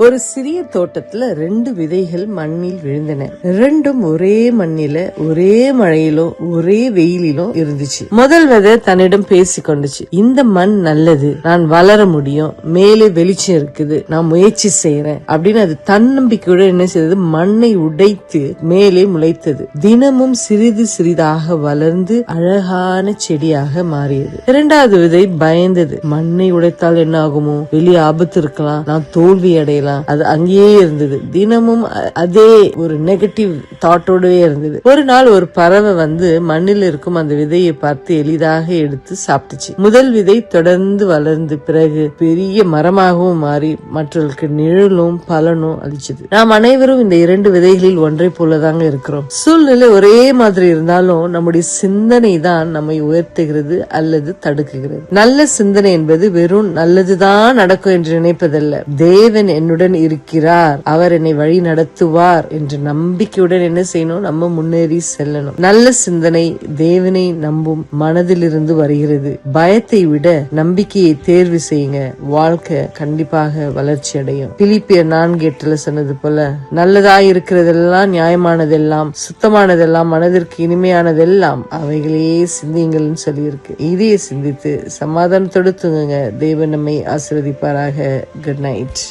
ஒரு சிறிய தோட்டத்துல 2 விதைகள் மண்ணில் விழுந்தன. ரெண்டும் ஒரே மண்ணில ஒரே மழையிலும் ஒரே வெயிலிலும் இருந்துச்சு. முதல் விதை தன்னிடம் பேசி கொண்டுச்சு, இந்த மண் நல்லது, நான் வளர முடியும், மேலே வெளிச்சம் இருக்குது, நான் முயற்சி செய்யறேன் அப்படின்னு அது தன்னம்பிக்கையுடன் என்ன செய்தது, மண்ணை உடைத்து மேலே முளைத்தது. தினமும் சிறிது சிறிதாக வளர்ந்து அழகான செடியாக மாறியது. இரண்டாவது விதை பயந்தது, மண்ணை உடைத்தால் என்ன ஆகுமோ, வெளியே ஆபத்து இருக்கலாம், நான் தோல்வி அடையலாம். அது அங்கேயே இருந்தது. தினமும் அதே ஒரு நெகட்டிவ் தாட்டோடவே இருந்தது. ஒரு நாள் ஒரு பறவை வந்து மண்ணில் இருக்கும் அந்த விதையை பார்த்து எளிதாக எடுத்து சாப்பிட்டுச்சு. முதல் விதை தொடர்ந்து வளர்ந்து பிறகு பெரிய மரமாகவும் மாறி மற்றவர்களுக்கு நிழலும் பலனும் அளிச்சது. நாம் அனைவரும் இந்த 2 விதைகளில் ஒன்றை போலதாங்க இருக்கிறோம். சூழ்நிலை ஒரே மாதிரி இருந்தாலும் நம்முடைய சிந்தனை தான் நம்மை உயர்த்துகிறது அல்லது தடுக்குகிறது. நல்ல சிந்தனை என்பது வெறும் நல்லதுதான் நடக்கும் என்று நினைப்பதல்ல. தேவன் என்னுடன் இருக்கிறார், அவர் என்னை வழி நடத்துவார் என்ற நம்பிக்கையுடன் என்ன செய்யணும், நம்ம முன்னேறி செல்லணும். நல்ல சிந்தனை தேவனை நம்பும் மனதிலிருந்து வருகிறது. பயத்தை விட நம்பிக்கையை தேர்வு செய்யுங்க, வாழ்க்கை கண்டிப்பாக வளர்ச்சி அடையும். பிலிப்பியர் 4:8 சொன்னது போல, நல்லதாய் இருக்கிறதெல்லாம், நியாயமானதெல்லாம், சுத்தமானதெல்லாம், மனதிற்கு இனிமையானதெல்லாம் அவைகளே சிந்தியுங்கள் சொல்லி இருக்கு. இதையே சிந்தித்து சமாதானத்தோடு தூங்குங்க. தேவன் நம்மை ஆசீர்வதிப்பாராக. Good night.